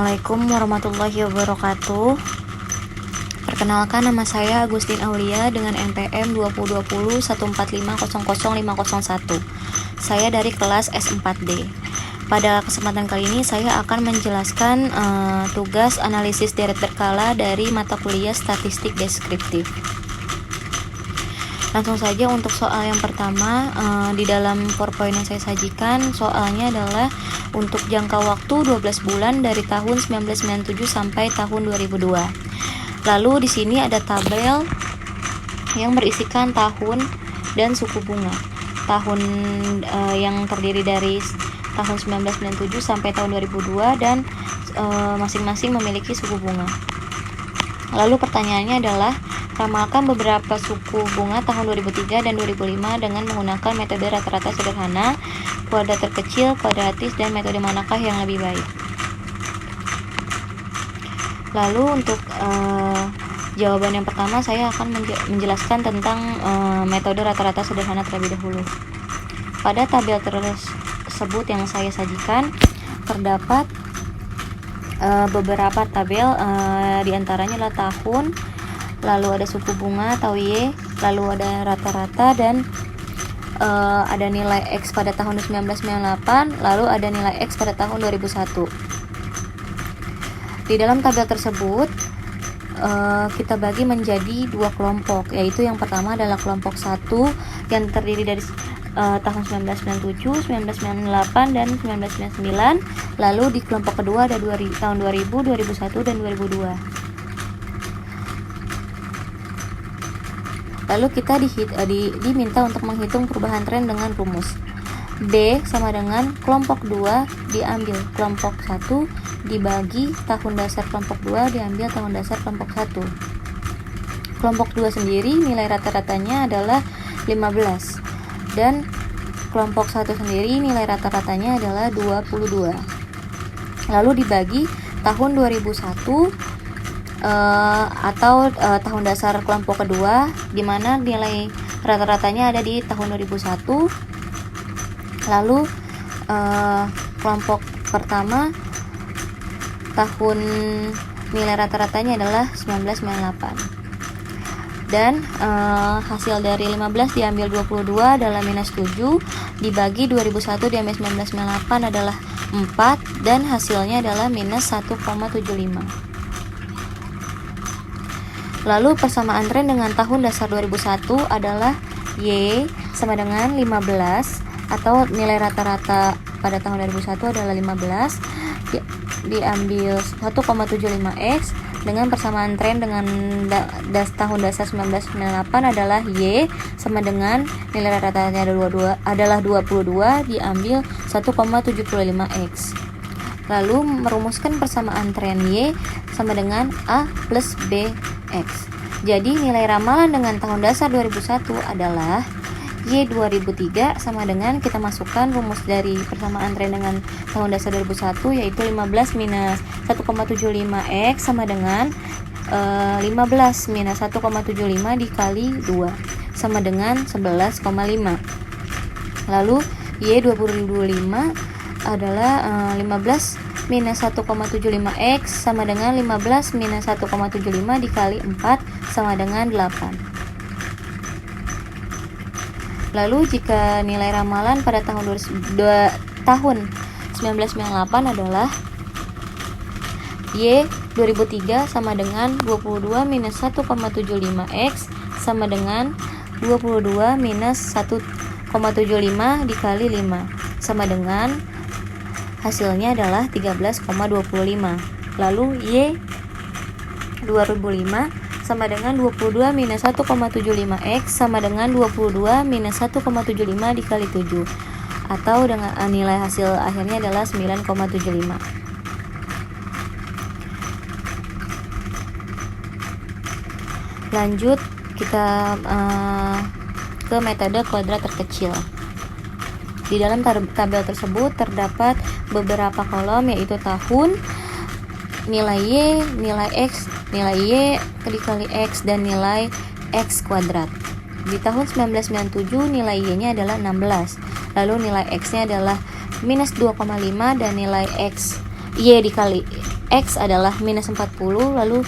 Assalamualaikum warahmatullahi wabarakatuh. Perkenalkan, nama saya Agustin Aulia dengan NPM 202014500501. Saya dari kelas S4D. Pada kesempatan kali ini saya akan menjelaskan tugas analisis deret berkala dari mata kuliah statistik deskriptif. Langsung saja untuk soal yang pertama, di dalam PowerPoint yang saya sajikan, soalnya adalah untuk jangka waktu 12 bulan dari tahun 1997 sampai tahun 2002. Lalu di sini ada tabel yang berisikan tahun dan suku bunga. Tahun yang terdiri dari tahun 1997 sampai tahun 2002 dan masing-masing memiliki suku bunga. Lalu pertanyaannya adalah, ramalkan beberapa suku bunga tahun 2003 dan 2005 dengan menggunakan metode rata-rata sederhana, kuadrat terkecil, kuadratis, dan metode manakah yang lebih baik. Lalu untuk jawaban yang pertama, saya akan menjelaskan tentang metode rata-rata sederhana terlebih dahulu. Pada tabel tersebut yang saya sajikan terdapat beberapa tabel, diantaranya adalah tahun, lalu ada suku bunga atau Y, lalu ada rata-rata, dan ada nilai X pada tahun 1998, lalu ada nilai X pada tahun 2001. Di dalam tabel tersebut kita bagi menjadi dua kelompok, yaitu yang pertama adalah kelompok 1 yang terdiri dari tahun 1997, 1998, dan 1999. Lalu di kelompok kedua ada tahun 2000, 2001, dan 2002. Lalu kita diminta untuk menghitung perubahan tren dengan rumus D sama dengan kelompok 2 diambil kelompok 1 dibagi tahun dasar kelompok 2 diambil tahun dasar kelompok 1. Kelompok 2 sendiri nilai rata-ratanya adalah 15 dan kelompok 1 sendiri nilai rata-ratanya adalah 22. Lalu dibagi tahun 2001 atau tahun dasar kelompok kedua, di mana nilai rata-ratanya ada di tahun 2001. Lalu kelompok pertama tahun nilai rata-ratanya adalah 1998. Dan hasil dari 15 diambil 22 adalah minus 7, dibagi 2001 diambil 1998 adalah 4, dan hasilnya adalah minus 1,75. Lalu persamaan tren dengan tahun dasar 2001 adalah Y sama dengan 15, atau nilai rata-rata pada tahun 2001 adalah 15 diambil 1,75x, dengan persamaan tren dengan tahun dasar 1998 adalah Y sama dengan nilai rata-ratanya adalah 22 diambil 1,75x. Lalu merumuskan persamaan tren Y sama dengan A plus BX. Jadi nilai ramalan dengan tahun dasar 2001 adalah Y 2003 sama dengan, kita masukkan rumus dari persamaan tren dengan tahun dasar 2001, yaitu 15 minus 1,75x sama dengan 15 minus 1,75 dikali 2 sama dengan 11,5. Lalu Y 2025 adalah 15 minus 1,75x sama dengan 15 minus 1,75 dikali 4 sama dengan 8. Lalu jika nilai ramalan pada tahun 1998 adalah Y 2003 sama dengan 22 minus 1,75x sama dengan 22 minus 1,75 dikali 5 sama dengan, hasilnya adalah 13,25. Lalu Y 2005 sama dengan 22 minus 1,75x sama dengan 22 minus 1,75 dikali 7, atau dengan nilai hasil akhirnya adalah 9,75. Lanjut kita ke metode kuadrat terkecil. Di dalam tabel tersebut terdapat beberapa kolom, yaitu tahun, nilai Y, nilai X, nilai Y dikali X, dan nilai X kuadrat. Di tahun 1997 nilai Y-nya adalah 16, lalu nilai X-nya adalah minus 2,5, dan nilai X Y dikali X adalah minus 40, lalu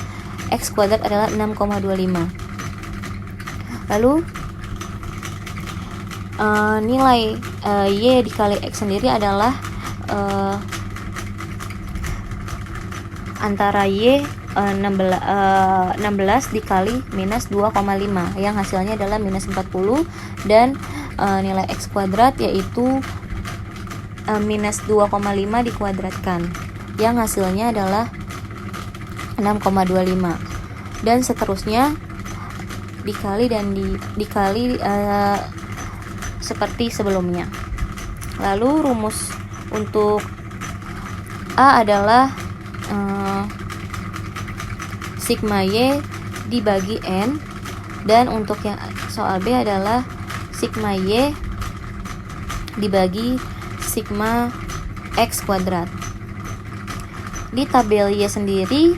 X kuadrat adalah 6,25. Lalu nilai Y dikali X sendiri adalah antara Y 16 dikali minus 2,5 yang hasilnya adalah minus 40, dan nilai X kuadrat yaitu minus 2,5 dikuadratkan yang hasilnya adalah 6,25, dan seterusnya dikali dan dikali seperti sebelumnya. Lalu rumus untuk A adalah sigma Y dibagi N, dan untuk yang soal B adalah sigma Y dibagi sigma X kuadrat. Di tabel Y sendiri,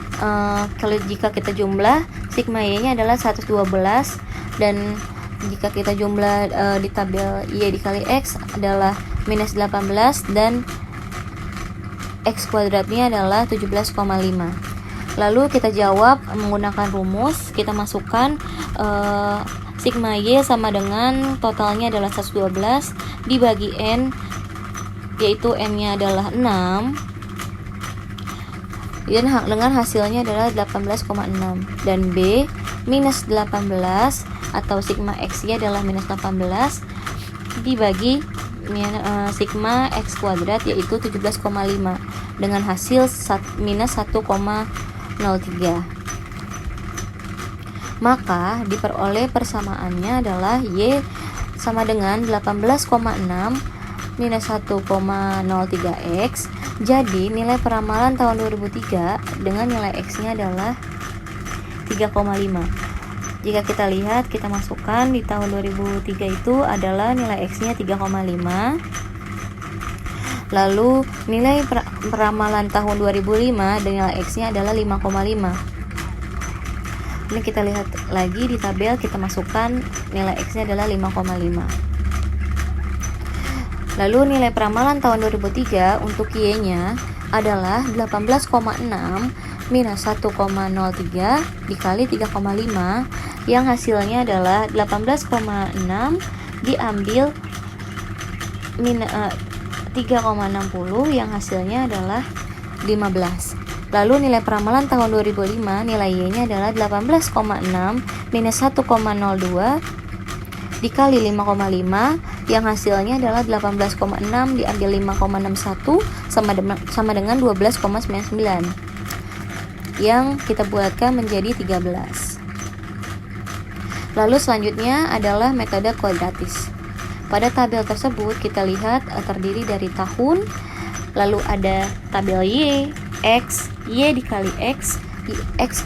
kalau jika kita jumlah, sigma Y nya adalah 112, dan jika kita jumlah di tabel Y dikali X adalah minus 18, dan X kuadratnya adalah 17,5. Lalu kita jawab menggunakan rumus, kita masukkan sigma Y sama dengan totalnya adalah 112 dibagi N, yaitu N nya adalah 6, dan dengan hasilnya adalah 18,6, dan B minus 18 atau sigma X Y adalah minus 18 dibagi sigma X kuadrat yaitu 17,5 dengan hasil minus 1,03. Maka diperoleh persamaannya adalah Y sama dengan 18,6 minus 1,03X. Jadi nilai peramalan tahun 2003 dengan nilai X nya adalah 3,5. Jika kita lihat, kita masukkan di tahun 2003 itu adalah nilai X nya 3,5. Lalu nilai peramalan tahun 2005 dengan nilai X nya adalah 5,5. Ini kita lihat lagi di tabel, kita masukkan nilai X nya adalah 5,5. Lalu nilai peramalan tahun 2003 untuk Y nya adalah 18,6 minus 1,03 dikali 3,5 yang hasilnya adalah 18,6 diambil 3,60 yang hasilnya adalah 15. Lalu nilai peramalan tahun 2005 nilai Y nya adalah 18,6 minus 1,02 dikali 5,5 yang hasilnya adalah 18,6 diambil 5,61 sama dengan 12,99 yang kita buatkan menjadi 13. Lalu selanjutnya adalah metode kuadratis. Pada tabel tersebut kita lihat terdiri dari tahun, lalu ada tabel Y, X, Y dikali X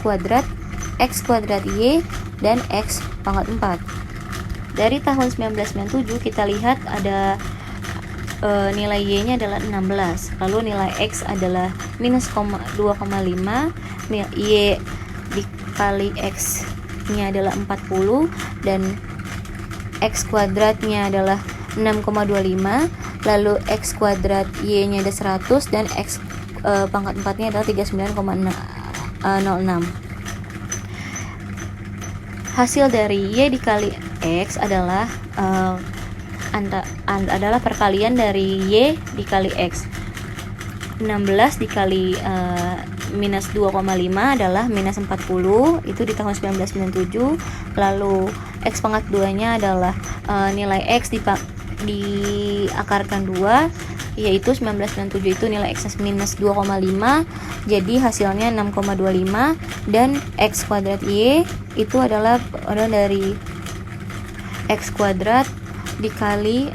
kuadrat Y, dan X pangkat 4. Dari tahun 1997 kita lihat ada nilai Y nya adalah 16, lalu nilai X adalah minus 2,5, Y dikali X nya adalah 40, dan X kuadratnya adalah 6,25, lalu X kuadrat Y nya ada 100, dan X pangkat 4 nya adalah 39,06. Hasil dari Y dikali X adalah adalah perkalian dari Y dikali X. 16 dikali minus 2,5 adalah minus 40, itu di tahun 1997. Lalu X pangkat 2 nya adalah nilai X diakarkan 2, yaitu 1997 itu nilai X minus 2,5, jadi hasilnya 6,25, dan X kuadrat Y itu adalah dari X kuadrat dikali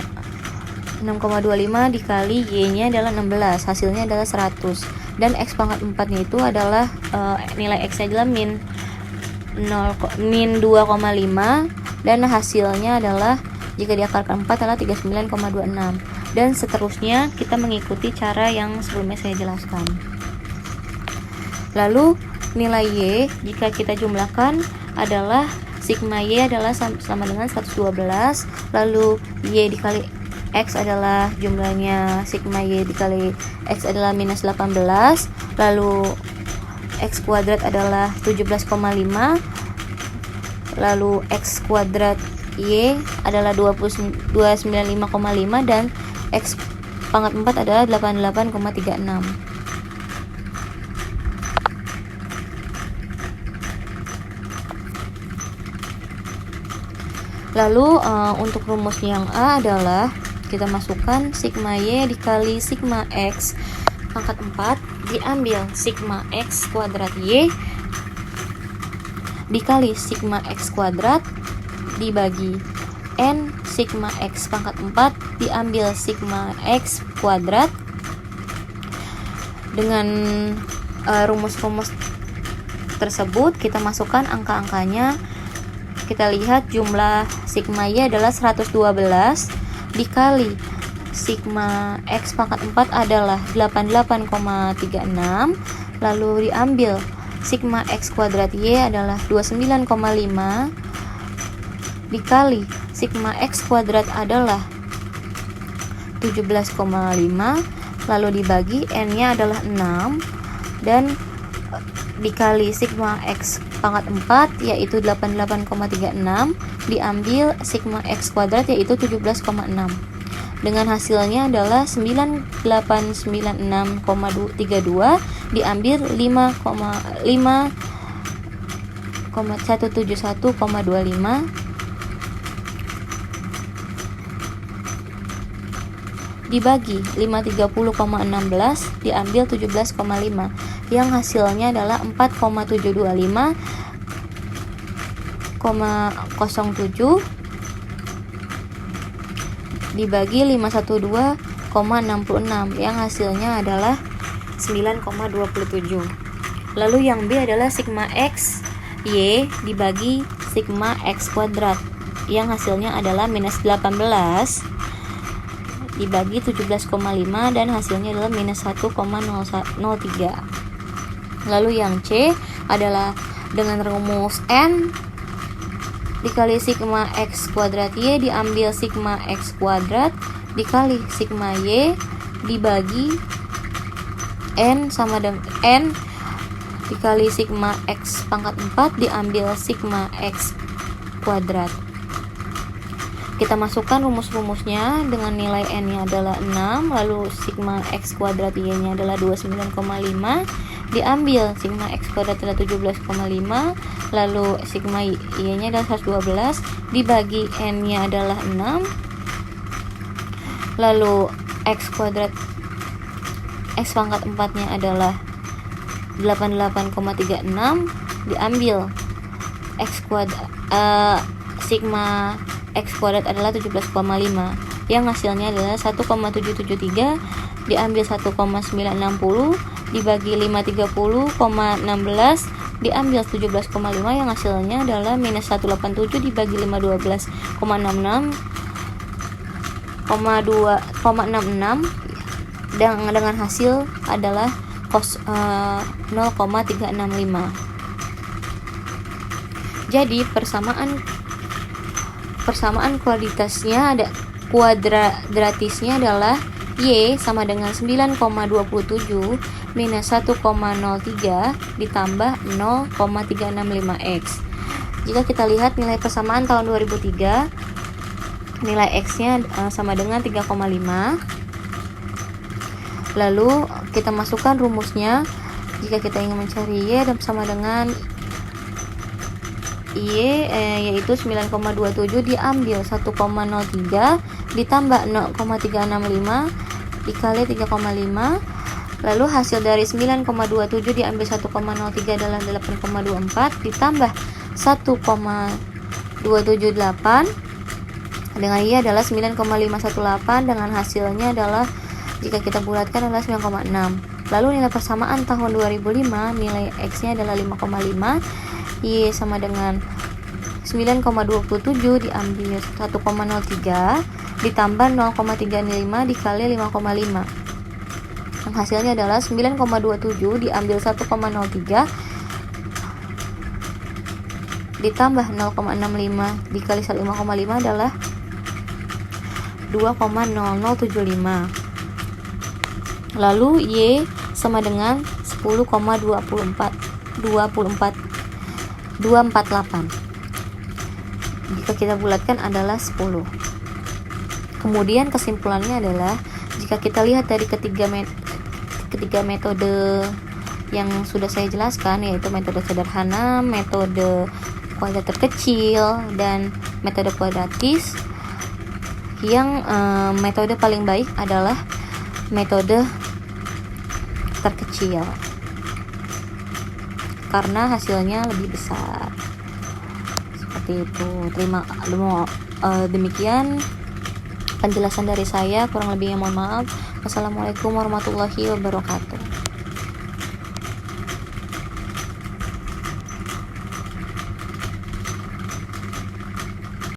6,25 dikali Y nya adalah 16, hasilnya adalah 100, dan X pangkat 4 nya itu adalah nilai X nya adalah min 2,5, dan hasilnya adalah jika diakarkan 4 adalah 39,26, dan seterusnya kita mengikuti cara yang sebelumnya saya jelaskan. Lalu nilai Y jika kita jumlahkan adalah sigma Y adalah sama dengan 112, lalu Y dikali X adalah jumlahnya sigma Y dikali X adalah minus 18, lalu X kuadrat adalah 17,5, lalu X kuadrat Y adalah 295,5 dan X pangkat 4 adalah 88,36. Lalu untuk rumus yang A adalah kita masukkan sigma Y dikali sigma X pangkat 4 diambil sigma X kuadrat Y dikali sigma X kuadrat dibagi N sigma X pangkat 4 diambil sigma X kuadrat. Dengan rumus-rumus tersebut kita masukkan angka-angkanya. Kita lihat jumlah sigma Y adalah 112 dikali sigma X pangkat 4 adalah 88,36, lalu diambil sigma X kuadrat Y adalah 29,5 dikali sigma X kuadrat adalah 17,5, lalu dibagi N nya adalah 6 dan dikali sigma X pangkat 4 yaitu 88,36 diambil sigma X kuadrat yaitu 17,6. Dengan hasilnya adalah 9896,32 diambil 5,171,25 dibagi 530,16 diambil 17,5 yang hasilnya adalah 4,725,07 dibagi 512,66 yang hasilnya adalah 9,27. Lalu yang B adalah sigma X Y dibagi sigma X kuadrat yang hasilnya adalah minus 18 dibagi 17,5 dan hasilnya adalah minus 1,03. Lalu yang C adalah dengan rumus N dikali sigma X kuadrat Y diambil sigma X kuadrat dikali sigma Y dibagi N sama dengan N dikali sigma X pangkat 4 diambil sigma X kuadrat. Kita masukkan rumus-rumusnya dengan nilai N nya adalah 6, lalu sigma X kuadrat Y nya adalah 29,5 diambil sigma X kuadrat adalah 17,5, lalu sigma Y nya adalah 112 dibagi N nya adalah 6, lalu X kuadrat X pangkat 4 nya adalah 88,36 diambil X kuadrat sigma X kuadrat adalah 17,5 yang hasilnya adalah 1,773 diambil 1,960 dibagi 530,16 diambil 17,5 yang hasilnya adalah minus 187 dibagi 512,66 dengan hasil adalah 0,365. Jadi persamaan kuadritasnya ada kuadratisnya adalah Y sama dengan 9,27 minus 1,03 ditambah 0,365X. Jika kita lihat nilai persamaan tahun 2003, nilai X nya sama dengan 3,5. Lalu kita masukkan rumusnya. Jika kita ingin mencari Y dan sama dengan Y yaitu 9,27 diambil 1,03 ditambah 0,365 dikali 3,5, lalu hasil dari 9,27 diambil 1,03 adalah 8,24 ditambah 1,278 dengan Y adalah 9,518 dengan hasilnya adalah jika kita bulatkan adalah 9,6. Lalu nilai persamaan tahun 2005 nilai X nya adalah 5,5, Y sama dengan 9,27 diambil 1,03 ditambah 0,365 dikali 5,5 yang hasilnya adalah 9,27 diambil 1,03 ditambah 0,65 dikali 5,5 adalah 2,0075. Lalu Y sama dengan 10,248. Jika kita bulatkan adalah 10. Kemudian kesimpulannya adalah jika kita lihat dari ketiga metode yang sudah saya jelaskan, yaitu metode sederhana, metode kuadrat terkecil, dan metode kuadratis, yang metode paling baik adalah metode terkecil karena hasilnya lebih besar. Seperti itu. Demikian penjelasan dari saya, kurang lebihnya mohon maaf. Wassalamualaikum warahmatullahi wabarakatuh.